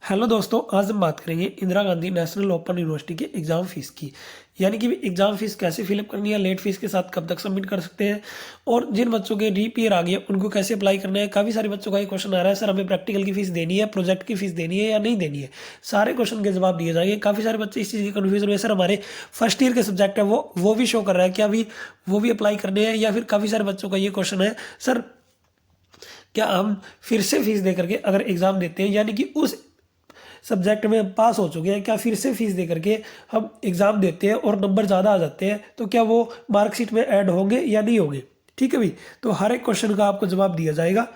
Hello दोस्तों, आज हम बात करेंगे Indira Gandhi national open university के एग्ज़ाम फ़ीस की। यानी कि एग्ज़ाम फ़ीस कैसे फिलअप करनी है, लेट फ़ीस के साथ कब तक सबमिट कर सकते हैं और जिन बच्चों के रीपीयर आ गए उनको कैसे अप्लाई करना है। काफ़ी सारे बच्चों का ये क्वेश्चन आ रहा है, सर हमें प्रैक्टिकल की फ़ीस देनी है, प्रोजेक्ट की फ़ीस देनी है या नहीं देनी है। सारे क्वेश्चन के जवाब दिए जाएंगे। काफ़ी सारे बच्चे इस चीज़ की कन्फ्यूजन में, सर हमारे फर्स्ट ईयर के सब्जेक्ट है वो भी शो कर रहा है, क्या अभी वो भी अप्लाई करने हैं। या फिर काफ़ी सारे बच्चों का ये क्वेश्चन है, सर क्या हम फिर से फीस दे करके अगर एग्ज़ाम देते हैं, यानी कि उस सब्जेक्ट में पास हो चुके हैं, क्या फिर से फीस दे करके हम एग्ज़ाम देते हैं और नंबर ज़्यादा आ जाते हैं तो क्या वो मार्कशीट में ऐड होंगे या नहीं होंगे। ठीक है भाई, तो हर एक क्वेश्चन का आपको जवाब दिया जाएगा।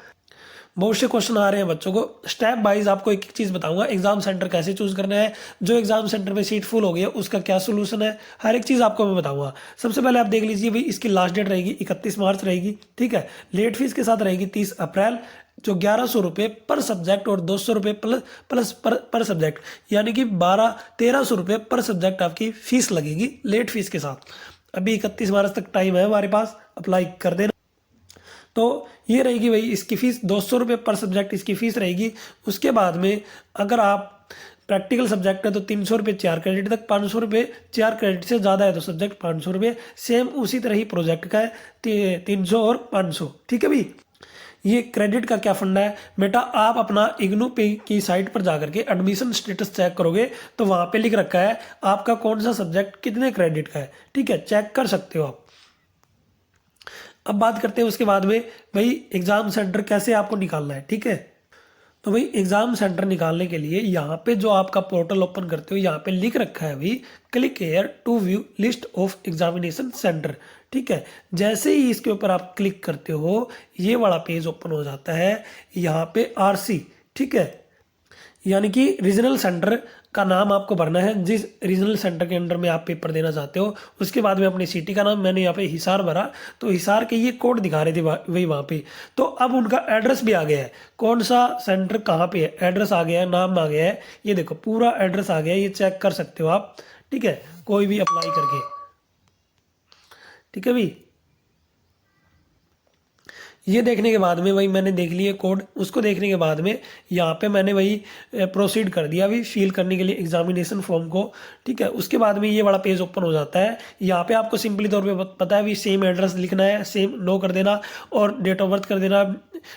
बहुत से क्वेश्चन आ रहे हैं बच्चों को, स्टेप वाइज आपको एक एक चीज़ बताऊंगा। एग्जाम सेंटर कैसे चूज करना है, जो एग्जाम सेंटर में सीट फुल हो गई है उसका क्या सोल्यूशन है, हर एक चीज़ आपको मैं बताऊंगा। सबसे पहले आप देख लीजिए भाई, इसकी लास्ट डेट रहेगी 31 मार्च रहेगी। ठीक है, लेट फीस के साथ रहेगी 30 अप्रैल, जो 1100 रुपये पर सब्जेक्ट और 200 रुपये प्लस पर सब्जेक्ट, यानी कि 1300 रुपये पर सब्जेक्ट आपकी फीस लगेगी लेट फीस के साथ। अभी 31 मार्च तक टाइम है हमारे पास, अप्लाई कर देना। तो ये रहेगी भाई इसकी फ़ीस 200 रुपये पर सब्जेक्ट इसकी फ़ीस रहेगी। उसके बाद में अगर आप प्रैक्टिकल सब्जेक्ट है तो 300 रुपये 4 क्रेडिट तक, 500 रुपये 4 क्रेडिट से ज़्यादा है तो सब्जेक्ट 500 रुपये। सेम उसी तरह ही प्रोजेक्ट का है 300 और 500। ठीक है भाई, ये क्रेडिट का क्या फंडा है बेटा, आप अपना इग्नू पे की साइट पर जाकर के एडमिशन स्टेटस चेक करोगे तो वहाँ पे लिख रखा है आपका कौन सा सब्जेक्ट कितने क्रेडिट का है। ठीक है, चेक कर सकते हो आप। अब बात करते हैं उसके बाद में भाई एग्जाम सेंटर कैसे आपको निकालना है। ठीक है, तो भाई एग्जाम सेंटर निकालने के लिए यहाँ पे जो आपका पोर्टल ओपन करते हो यहाँ पे लिख रखा है भाई, click here to view list of examination centre. ठीक है, जैसे ही इसके ऊपर आप क्लिक करते हो ये वाला पेज ओपन हो जाता है। यहाँ पे आरसी, ठीक है, यानी कि रीजनल सेंटर का नाम आपको भरना है, जिस रीजनल सेंटर के अंडर में आप पेपर देना चाहते हो। उसके बाद में अपनी सिटी का नाम, मैंने यहाँ पे हिसार भरा तो हिसार के ये कोड दिखा रहे थे वही वहाँ पे। तो अब उनका एड्रेस भी आ गया है, कौन सा सेंटर कहाँ पे है, एड्रेस आ गया है, नाम आ गया है, ये देखो पूरा एड्रेस आ गया है, ये चेक कर सकते हो आप। ठीक है, कोई भी अप्लाई करके। ठीक है भाई, ये देखने के बाद में वही मैंने देख लिया कोड, उसको देखने के बाद में यहाँ पे मैंने वही प्रोसीड कर दिया अभी फिल करने के लिए एग्जामिनेशन फॉर्म को। ठीक है, उसके बाद में ये वाला पेज ओपन हो जाता है। यहाँ पे आपको सिंपली तौर पे पता है भी सेम एड्रेस लिखना है, सेम नो कर देना और डेट ऑफ बर्थ कर देना,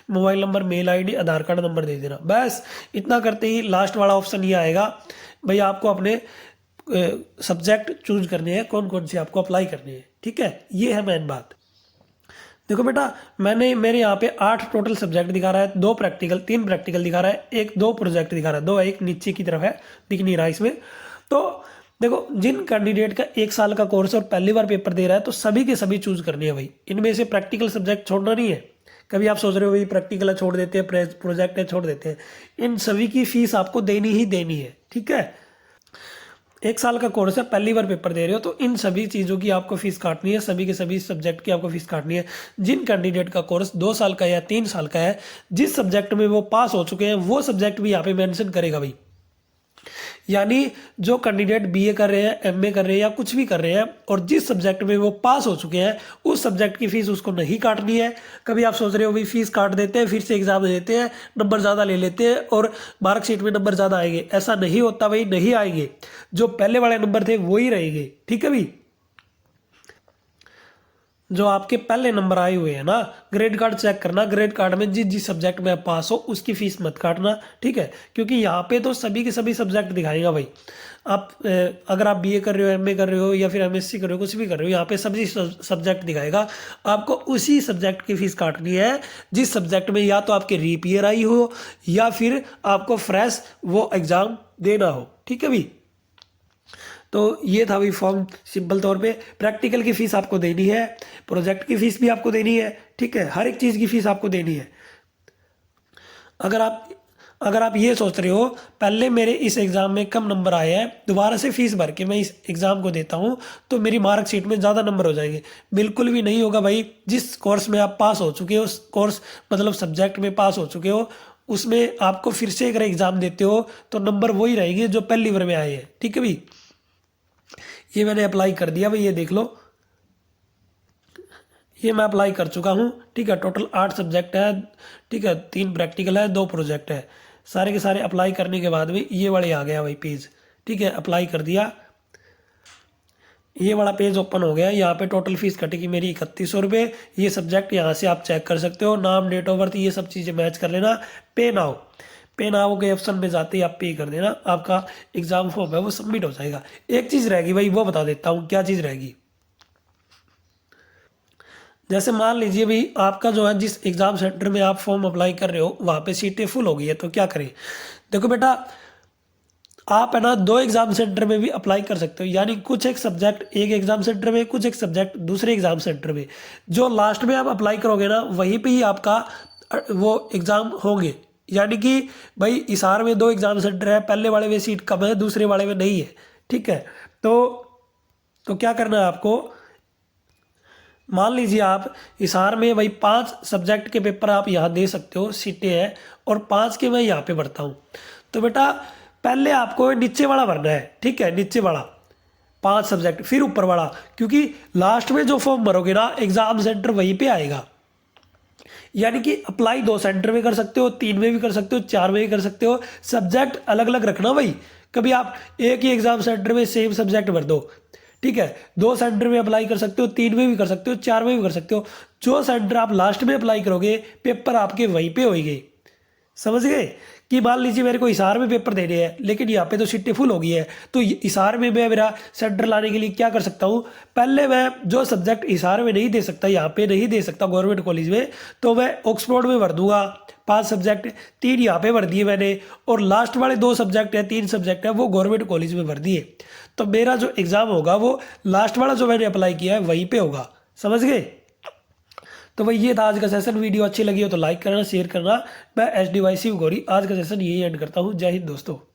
मोबाइल नंबर, मेल आईडी, आधार कार्ड नंबर दे देना। बस इतना करते ही लास्ट वाला ऑप्शन ये आएगा भाई, आपको अपने सब्जेक्ट चूज करने हैं, कौन कौन से आपको अप्लाई करने हैं। ठीक है, ये है मेन बात। देखो बेटा, मेरे यहाँ पे 8 टोटल सब्जेक्ट दिखा रहा है, 2 प्रैक्टिकल, 3 प्रैक्टिकल दिखा रहा है, 2 प्रोजेक्ट दिखा रहा है, 2 एक नीचे की तरफ है, दिख नहीं रहा इसमें। तो देखो, जिन कैंडिडेट का 1 साल का कोर्स और पहली बार पेपर दे रहा है तो सभी के सभी चूज करनी है भाई, इनमें से प्रैक्टिकल सब्जेक्ट छोड़ना नहीं है। कभी आप सोच रहे हो भाई प्रैक्टिकल है छोड़ देते हैं, प्रोजेक्ट है छोड़ देते हैं, इन सभी की फीस आपको देनी ही देनी है। ठीक है, 1 साल का कोर्स है, पहली बार पेपर दे रहे हो तो इन सभी चीज़ों की आपको फीस काटनी है, सभी के सभी सब्जेक्ट की आपको फीस काटनी है। जिन कैंडिडेट का कोर्स 2 साल का या 3 साल का है, जिस सब्जेक्ट में वो पास हो चुके हैं वो सब्जेक्ट भी यहाँ पे मेंशन करेगा भाई। यानी जो कैंडिडेट बीए कर रहे हैं, एमए कर रहे हैं या कुछ भी कर रहे हैं और जिस सब्जेक्ट में वो पास हो चुके हैं उस सब्जेक्ट की फीस उसको नहीं काटनी है। कभी आप सोच रहे हो भाई फीस काट देते हैं, फिर से एग्जाम दे देते हैं, नंबर ज़्यादा ले लेते हैं और मार्कशीट में नंबर ज़्यादा आएंगे, ऐसा नहीं होता भाई, नहीं आएंगे। जो पहले वाले नंबर थे वही रहेंगे। ठीक है भाई, जो आपके पहले नंबर आए हुए हैं ना, ग्रेड कार्ड चेक करना, ग्रेड कार्ड में जिस जिस सब्जेक्ट में आप पास हो उसकी फीस मत काटना। ठीक है, क्योंकि यहाँ पे तो सभी के सभी सब्जेक्ट दिखाएगा भाई। आप अगर आप बीए कर रहे हो, एमए कर रहे हो या फिर एमएससी कर रहे हो, कुछ भी कर रहे हो, यहाँ पे सभी सब्जेक्ट दिखाएगा। आपको उसी सब्जेक्ट की फीस काटनी है जिस सब्जेक्ट में या तो आपके रीपीयर आई हो या फिर आपको फ्रेश वो एग्जाम देना हो। ठीक है भाई, तो ये था भाई फॉर्म। सिंपल तौर पे प्रैक्टिकल की फीस आपको देनी है, प्रोजेक्ट की फीस भी आपको देनी है। ठीक है, हर एक चीज़ की फीस आपको देनी है। अगर आप ये सोच रहे हो पहले मेरे इस एग्ज़ाम में कम नंबर आए हैं, दोबारा से फीस भर के मैं इस एग्ज़ाम को देता हूँ तो मेरी मार्कशीट में ज़्यादा नंबर हो जाएंगे, बिल्कुल भी नहीं होगा भाई। जिस कोर्स में आप पास हो चुके हो, कोर्स मतलब सब्जेक्ट में पास हो चुके हो, उसमें आपको फिर से अगर एग्ज़ाम देते हो तो नंबर वही रहेंगे जो पहली बार में आए हैं। ठीक है भाई, ये मैंने अप्लाई कर दिया भाई, ये देख लो, ये मैं अप्लाई कर चुका हूँ। ठीक है, टोटल 8 सब्जेक्ट है। ठीक है, 3 प्रैक्टिकल है, 2 प्रोजेक्ट है। सारे के सारे अप्लाई करने के बाद में ये वाले आ गया भाई पेज, ठीक है। अप्लाई कर दिया, ये वाला पेज ओपन हो गया। यहाँ पे टोटल फीस कटेगी मेरी 3100 रुपये। ये सब्जेक्ट यहाँ से आप चेक कर सकते हो, नाम, डेट ऑफ बर्थ, ये सब चीज़ें मैच कर लेना। पे नाउ, पे नाउ के ऑप्शन में जाते ही आप पे कर देना, आपका एग्जाम फॉर्म है वो सबमिट हो जाएगा। एक चीज़ रहेगी भाई, वो बता देता हूँ क्या चीज़ रहेगी। जैसे मान लीजिए भाई आपका जो है जिस एग्ज़ाम सेंटर में आप फॉर्म अप्लाई कर रहे हो वहाँ पे सीटें फुल हो गई है, तो क्या करें। देखो बेटा, आप है ना 2 एग्ज़ाम सेंटर में भी अप्लाई कर सकते हो, यानी कुछ एक सब्जेक्ट एक एग्ज़ाम सेंटर में, कुछ एक सब्जेक्ट दूसरे एग्ज़ाम सेंटर में। जो लास्ट में आप अप्लाई करोगे ना वहीं पे ही आपका वो एग्ज़ाम होंगे। यानी कि भाई हिसार में 2 एग्ज़ाम सेंटर है, पहले वाले में सीट कम है, दूसरे वाले में नहीं है, ठीक है। तो क्या करना है आपको, मान लीजिए आप हिसार में भाई 5 सब्जेक्ट के पेपर आप यहाँ दे सकते हो, सीटें हैं, और 5 के मैं यहाँ पे भरता हूँ। तो बेटा पहले आपको नीचे वाला भरना है, ठीक है, नीचे वाला 5 सब्जेक्ट, फिर ऊपर वाला, क्योंकि लास्ट में जो फॉर्म भरोगे ना एग्जाम सेंटर वहीं पे आएगा। यानी कि अप्लाई 2 सेंटर में कर सकते हो, 3 में भी कर सकते हो, 4 में भी कर सकते हो, सब्जेक्ट अलग अलग रखना भाई। कभी आप एक ही एग्जाम सेंटर में सेम सब्जेक्ट भर दो, ठीक है। 2 सेंटर में अप्लाई कर सकते हो, 3 में भी कर सकते हो, 4 में भी कर सकते हो। जो सेंटर आप लास्ट में अप्लाई करोगे पेपर आपके वहीं पे होंगे, समझ गए। कि मान लीजिए मेरे को हिसार में पेपर देने हैं लेकिन यहाँ पे तो सीटें फुल हो गई है, तो हिसार में मैं मेरा सेंटर लाने के लिए क्या कर सकता हूँ, पहले मैं जो सब्जेक्ट हिसार में नहीं दे सकता, यहाँ पे नहीं दे सकता गवर्नमेंट कॉलेज में, तो मैं ऑक्सफोर्ड में भर दूंगा 5 सब्जेक्ट, 3 यहाँ पे भर दिए मैंने, और लास्ट वाले 2 सब्जेक्ट है, 3 सब्जेक्ट है वो गवर्नमेंट कॉलेज में भर दिए। तो मेरा जो एग्ज़ाम होगा वो लास्ट वाला जो मैंने अप्लाई किया है वहीं पे होगा, समझ गए। तो भाई ये था आज का सेशन। वीडियो अच्छी लगी हो तो लाइक करना, शेयर करना। मैं HD वाई सी गौरी आज का सेशन यही एंड करता हूँ। जय हिंद दोस्तों।